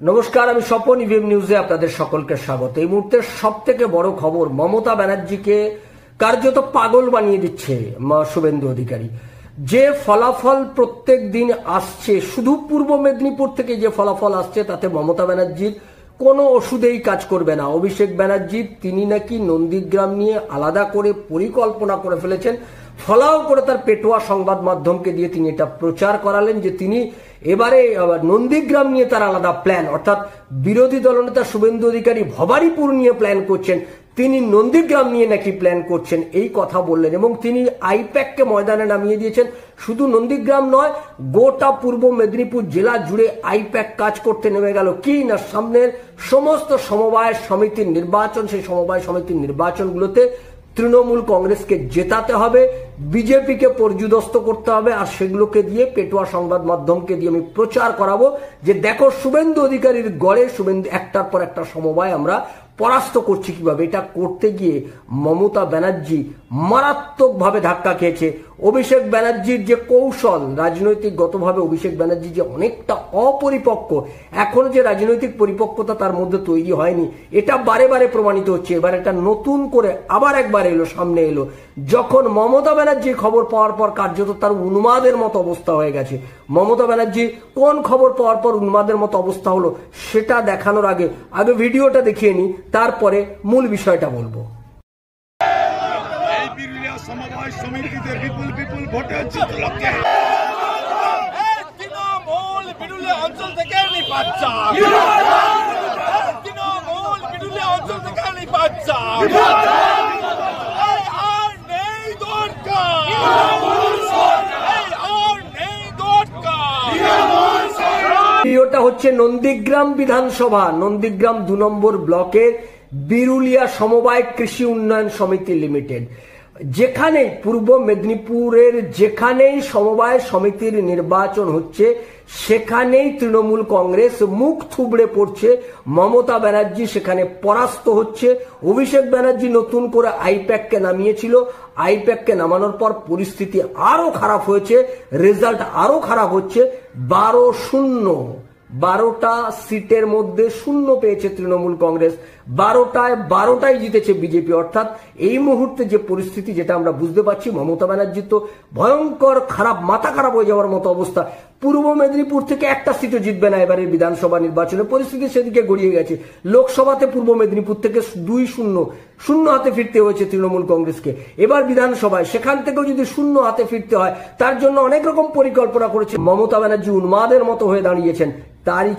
নমস্কার, আমি স্বপন, ইভিএম নিউজে আপনাদের সকলকে স্বাগত। এই মুহূর্তে সব থেকে বড় খবর, মমতা ব্যানার্জিকে কার্যত পাগল বানিয়ে দিচ্ছে শুভেন্দু অধিকারী। যে ফলাফল প্রত্যেক দিন আসছে, শুধু পূর্ব মেদিনীপুর থেকে যে ফলাফল আসছে, তাতে মমতা ব্যানার্জির কোনো ওষুধেই কাজ করবে না। অভিষেক ব্যানার্জি তিনি নাকি নন্দীগ্রাম নিয়ে আলাদা করে পরিকল্পনা করে ফেলেছেন। ফলাও করে তার পেটোয়া সংবাদ মাধ্যমকে দিয়ে তিনি এটা প্রচার করালেন যে তিনি এবারে নন্দীগ্রাম নিয়ে তার আলাদা প্ল্যান, অর্থাৎ বিরোধী দলনেতা শুভেন্দু অধিকারী ভবানীপুর নিয়ে প্ল্যান করছেন, তিনি নন্দীগ্রাম নিয়ে নাকি প্ল্যান করছেন, এই কথা বললেন। এবং তিনি আইপ্যাককে ময়দানে নামিয়ে দিয়েছেন। শুধু নন্দীগ্রাম নয়, গোটা পূর্ব মেদিনীপুর জেলা জুড়ে আইপ্যাক কাজ করতে নেমে গেল। কি না, সামনের সমস্ত সমবায় সমিতির নির্বাচন, সেই সমবায় সমিতির নির্বাচনগুলোতে তৃণমূল কংগ্রেসকে জেতাতে হবে, বিজেপিকে পর্যুদস্ত করতে হবে, আর সেগুলোকে দিয়ে পেটোয়া সংবাদ মাধ্যমকে দিয়ে আমি প্রচার করাবো যে দেখো শুভেন্দু অধিকারীর গড়ে শুভেন্দু একটার পর একটা সমবায় আমরা পরাস্ত করছি কিভাবে। এটা করতে গিয়ে মমতা ব্যানার্জি মারাত্মকভাবে ধাক্কা খেয়েছে। অভিষেক ব্যানার্জির যে কৌশল, রাজনৈতিকগতভাবে অভিষেক ব্যানার্জি যে অনেকটা অপরিপক্ক, এখনো যে রাজনৈতিক পরিপক্কতা তার মধ্যে তৈরি হয়নি, এটা বারে বারে প্রমাণিত হচ্ছে। এবার এটা নতুন করে আবার একবার সামনে এলো, যখন মমতা ব্যানার্জি খবর পাওয়ার পর কার্যত তার উন্মাদের মতো অবস্থা হয়ে গেছে। মমতা ব্যানার্জি কোন খবর পাওয়ার পর উন্মাদের মতো অবস্থা হলো সেটা দেখানোর আগে ভিডিওটা দেখিয়ে নি, তারপরে মূল বিষয়টা বলবো। সমবায় সমিতিতে বিপুল বিপুল ভোটে জিতলকে তৃণমূল বিরুলিয়া অঞ্চল থেকে নির্বাচন, তৃণমূল বিরুলিয়া অঞ্চল থেকে নির্বাচন আর নেই দরকার, আর নেই দরকার। ভিডিওটা হচ্ছে নন্দীগ্রাম বিধানসভা, নন্দীগ্রাম 2 নম্বর ব্লকের বিরুলিয়া সমবায় কৃষি উন্নয়ন সমিতি লিমিটেড, যেখানে পূর্ব মেদিনীপুরের যেখানেই সমবায় সমিতির নির্বাচন হচ্ছে সেখানেই তৃণমূল কংগ্রেস মুখ থুবড়ে পড়ছে। মমতা ব্যানার্জি সেখানে পরাস্ত হচ্ছে। অভিষেক ব্যানার্জি নতুন করে আইপ্যাককে নামিয়েছিল, আইপ্যাককে নামানোর পর পরিস্থিতি আরো খারাপ হয়েছে, রেজাল্ট আরো খারাপ হচ্ছে। 12-0 সিটের মধ্যে 0 পেয়েছে তৃণমূল কংগ্রেস, 12টায় জিতেছে বিজেপি। অর্থাৎ এই মুহূর্তে যে পরিস্থিতি, যেটা আমরা বুঝতে পারছি, মমতা ব্যানার্জির তো ভয়ঙ্কর খারাপ, মাথা খারাপ হয়ে যাওয়ার মতো অবস্থা। পূর্ব মেদিনীপুর থেকে একটা সিটও জিতবে না এবারের বিধানসভা নির্বাচনে, পরিস্থিতি সেদিকে গড়িয়ে গেছে। লোকসভাতে পূর্ব মেদিনীপুর থেকে 2-0 হাতে ফিরতে হয়েছে তৃণমূল কংগ্রেসকে। এবার বিধানসভায় সেখান থেকেও যদি 0 হাতে ফিরতে হয়, তার জন্য অনেক রকম পরিকল্পনা করেছে মমতা ব্যানার্জি, উন্মাদের মতো হয়ে দাঁড়িয়েছেন। তারই